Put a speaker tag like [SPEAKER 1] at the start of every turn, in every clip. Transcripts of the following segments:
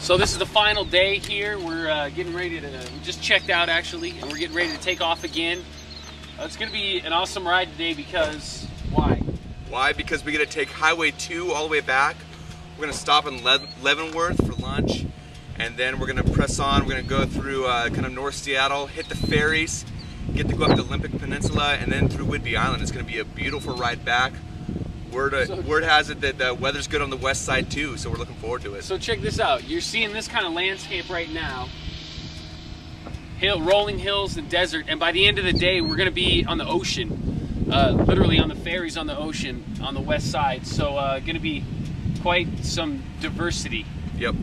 [SPEAKER 1] So this is the final day here. We're getting ready to, we just checked out actually, and we're getting ready to take off again. It's gonna be an awesome ride today because, why?
[SPEAKER 2] Why? Because we get to take Highway 2 all the way back. We're gonna stop in Leavenworth for lunch, and then we're gonna press on. We're gonna go through kind of North Seattle, hit the ferries, get to go up the Olympic Peninsula, and then through Whidbey Island. It's gonna be a beautiful ride back. Word has it that the weather's good on the west side too, so we're looking forward to it.
[SPEAKER 1] So check this out. You're seeing this kind of landscape right now. Rolling hills and desert, and by the end of the day, we're gonna be on the ocean. Literally on the ferries on the ocean on the west side. So gonna be quite some diversity.
[SPEAKER 2] Yep.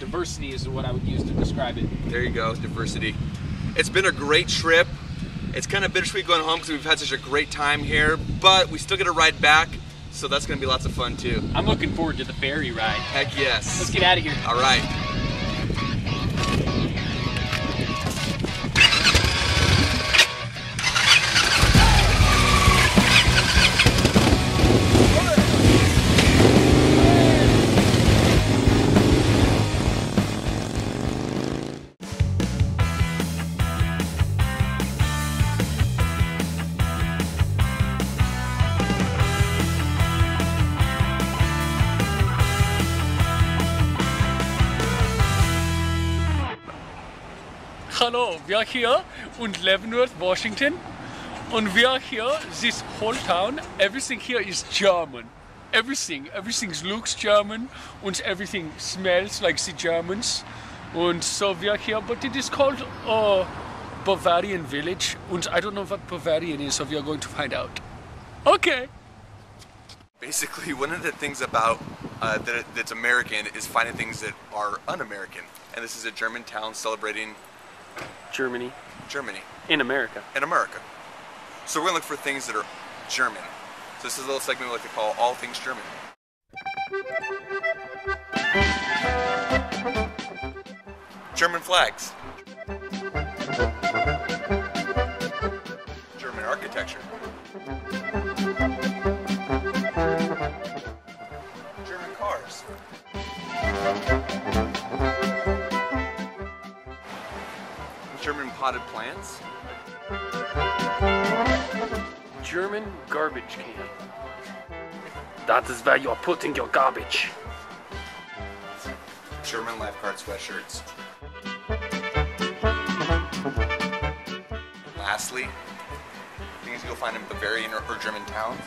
[SPEAKER 1] Diversity is what I would use to describe it.
[SPEAKER 2] There you go, diversity. It's been a great trip. It's kind of bittersweet going home because we've had such a great time here, but we still get a ride back, so that's gonna be lots of fun too.
[SPEAKER 1] I'm looking forward to the ferry ride.
[SPEAKER 2] Heck yes.
[SPEAKER 1] Let's get out of here.
[SPEAKER 2] All right.
[SPEAKER 1] Hallo, wir hier in Leavenworth, Washington, und wir hier, this whole town, everything here is German. Everything looks German, and everything smells like the Germans. And so we are here, but it is called Bavarian village, and I don't know what Bavarian is, so we are going to find out. Okay.
[SPEAKER 2] Basically, one of the things about that's American is finding things that are un-American, and this is a German town celebrating
[SPEAKER 1] Germany.
[SPEAKER 2] In
[SPEAKER 1] America.
[SPEAKER 2] So we're gonna look for things that are German. So this is a little segment we like to call All Things German. German flags. German architecture. German cars. German potted plants.
[SPEAKER 1] German garbage can. That is where you are putting your garbage.
[SPEAKER 2] German lifeguard sweatshirts. Lastly, things you'll find in Bavarian or German towns.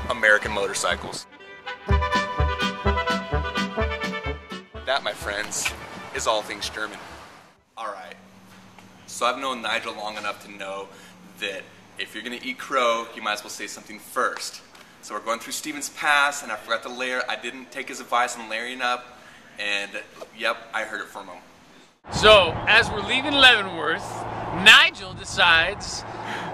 [SPEAKER 2] American motorcycles. That, my friends, is All Things German. Alright, so I've known Nigel long enough to know that if you're gonna eat crow, you might as well say something first. So we're going through Stevens Pass, and I forgot to layer. I didn't take his advice on layering up, and yep, I heard it from him.
[SPEAKER 1] So, as we're leaving Leavenworth, Nigel decides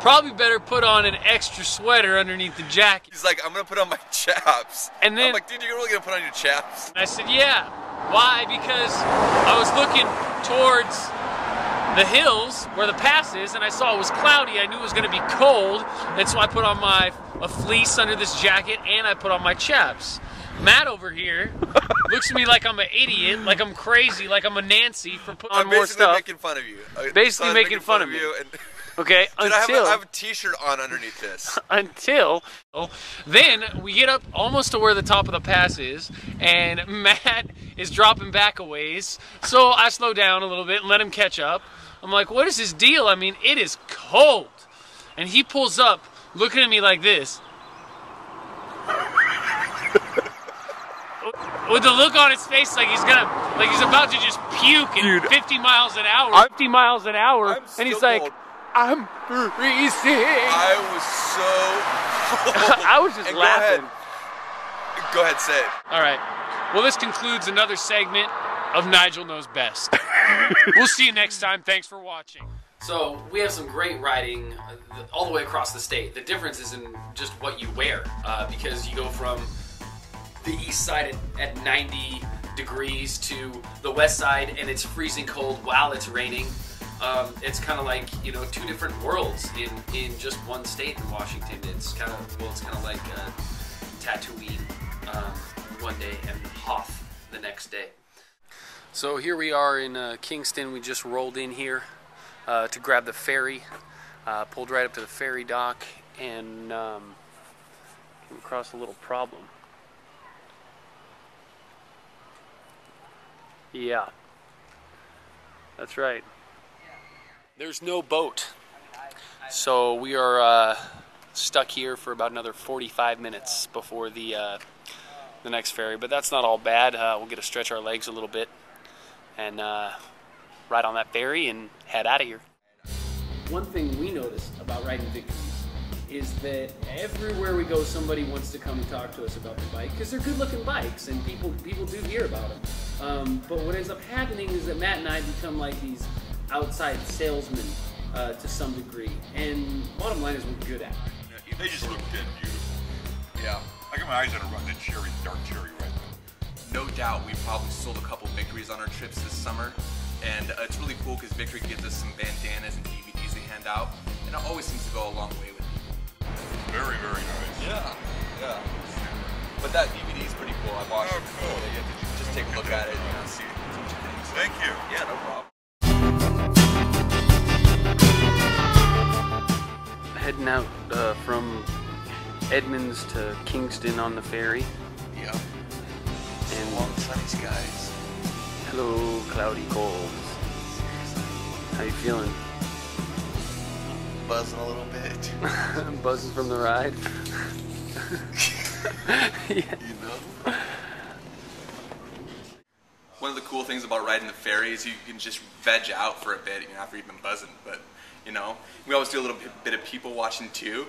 [SPEAKER 1] probably better put on an extra sweater underneath the jacket.
[SPEAKER 2] He's like, I'm gonna put on my chaps.
[SPEAKER 1] And then,
[SPEAKER 2] I'm like, dude, you're really gonna put on your chaps?
[SPEAKER 1] I said, yeah. Why? Because I was looking towards the hills where the pass is, and I saw it was cloudy. I knew it was going to be cold, and so I put on a fleece under this jacket, and I put on my chaps. Matt over here looks at me like I'm an idiot, like I'm crazy, like I'm a Nancy for putting on more stuff.
[SPEAKER 2] I'm basically making fun of you.
[SPEAKER 1] Basically making fun of you. Okay,
[SPEAKER 2] dude,
[SPEAKER 1] until
[SPEAKER 2] I have a t-shirt on underneath this.
[SPEAKER 1] Until then we get up almost to where the top of the pass is, and Matt is dropping back a ways. So I slow down a little bit and let him catch up. I'm like, what is his deal? I mean, it is cold. And he pulls up looking at me like this. With the look on his face like he's about to just puke at 50 miles an hour. 50 miles an hour. And he's like, I'm freezing.
[SPEAKER 2] I was so
[SPEAKER 1] I was just laughing.
[SPEAKER 2] Go ahead, say it.
[SPEAKER 1] All right. Well, this concludes another segment of Nigel Knows Best. We'll see you next time. Thanks for watching. So we have some great riding all the way across the state. The difference is in just what you wear, because you go from the east side at 90 degrees to the west side, and it's freezing cold while it's raining. It's kind of like, you know, two different worlds in just one state in Washington. It's kind of like Tatooine. one day and Hoth the next day. So here we are in Kingston. We just rolled in here to grab the ferry. Pulled right up to the ferry dock and came across a little problem. Yeah, that's right. There's no boat. So we are stuck here for about another 45 minutes before the next ferry. But that's not all bad. We'll get to stretch our legs a little bit and ride on that ferry and head out of here. One thing we noticed about riding Victories is that everywhere we go, somebody wants to come and talk to us about the bike because they're good-looking bikes and people do hear about them. But what ends up happening is that Matt and I become like these outside salesmen to some degree, and bottom line is we're good at it.
[SPEAKER 3] Yeah, they just look dead beautiful.
[SPEAKER 2] Yeah.
[SPEAKER 3] I got my eyes on a run, that cherry, dark cherry right
[SPEAKER 2] No doubt we probably sold a couple Victories on our trips this summer, and it's really cool because Victory gives us some bandanas and DVDs they hand out, and it always seems to go a long way with people.
[SPEAKER 3] Very, very nice.
[SPEAKER 2] Yeah, yeah. But that DVD is pretty cool. I watched it.
[SPEAKER 3] Cool.
[SPEAKER 2] You have to just take a look at it and see what you think. So,
[SPEAKER 3] Thank you.
[SPEAKER 2] Yeah, no problem.
[SPEAKER 1] Heading out from Edmonds to Kingston on the ferry.
[SPEAKER 2] Yeah.
[SPEAKER 1] And
[SPEAKER 2] long sunny skies.
[SPEAKER 1] hello, cloudy cold. How you feeling?
[SPEAKER 2] Buzzing a little bit.
[SPEAKER 1] I'm buzzing from the ride. Yeah.
[SPEAKER 2] You know? One of the cool things about riding the ferry is you can just veg out for a bit, you know, after you've been buzzing. But, you know, we always do a little bit of people watching too.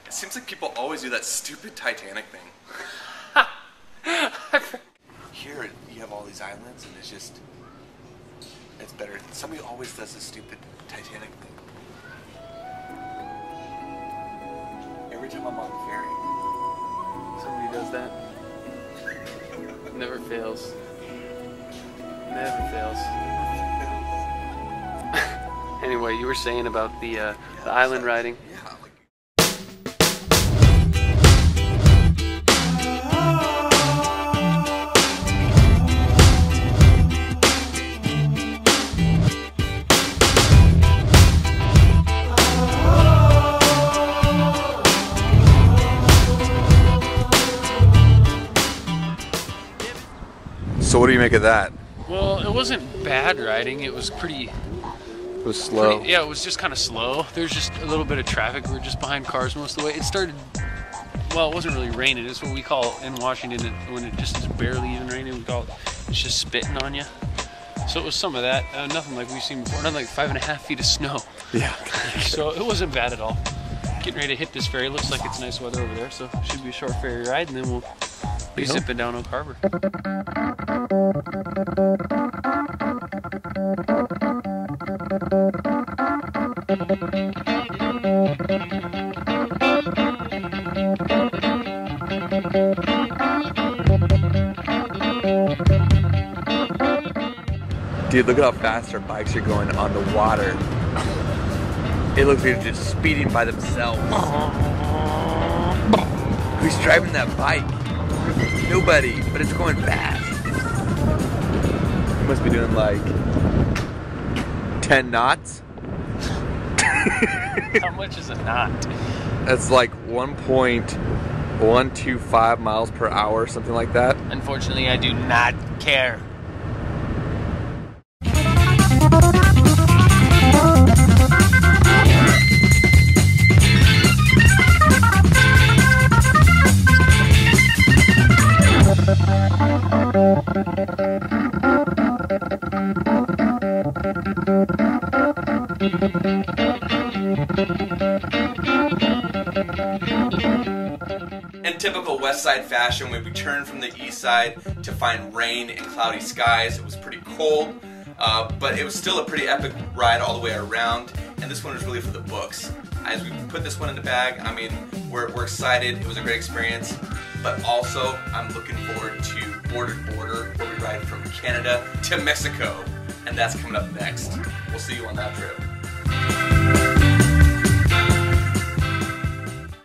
[SPEAKER 2] It seems like people always do that stupid Titanic thing. Here, you have all these islands, and it's better. Somebody always does this stupid Titanic thing. Every time I'm on the ferry.
[SPEAKER 1] Somebody does that. Never fails. Never fails. Anyway, you were saying about the island riding.
[SPEAKER 2] Yeah. So what do you make of that?
[SPEAKER 1] Well, it wasn't bad riding. It was pretty...
[SPEAKER 2] It was slow.
[SPEAKER 1] Yeah, it was just kind of slow. There's just a little bit of traffic. We were just behind cars most of the way. It started... Well, it wasn't really raining. It's what we call in Washington, when it just is barely even raining, we call it, it's just spitting on you. So it was some of that. Nothing like we've seen before. Not like 5.5 feet of snow.
[SPEAKER 2] Yeah.
[SPEAKER 1] So it wasn't bad at all. Getting ready to hit this ferry. Looks like it's nice weather over there, so it should be a short ferry ride, and then we'll be zipping down Oak Harbor.
[SPEAKER 2] Dude, look at how fast our bikes are going on the water. It looks like they're just speeding by themselves. Who's driving that bike? Nobody, but it's going fast. You must be doing like 10 knots.
[SPEAKER 1] How much is a knot?
[SPEAKER 2] That's like 1.125 miles per hour, something like that.
[SPEAKER 1] Unfortunately, I do not care.
[SPEAKER 2] In typical West Side fashion, we returned from the East Side to find rain and cloudy skies. It was pretty cold, but it was still a pretty epic ride all the way around, and this one was really for the books. As we put this one in the bag, I mean, we're excited. It was a great experience, but also I'm looking forward to Border to Border, where we ride from Canada to Mexico, and that's coming up next. We'll see you on that trip.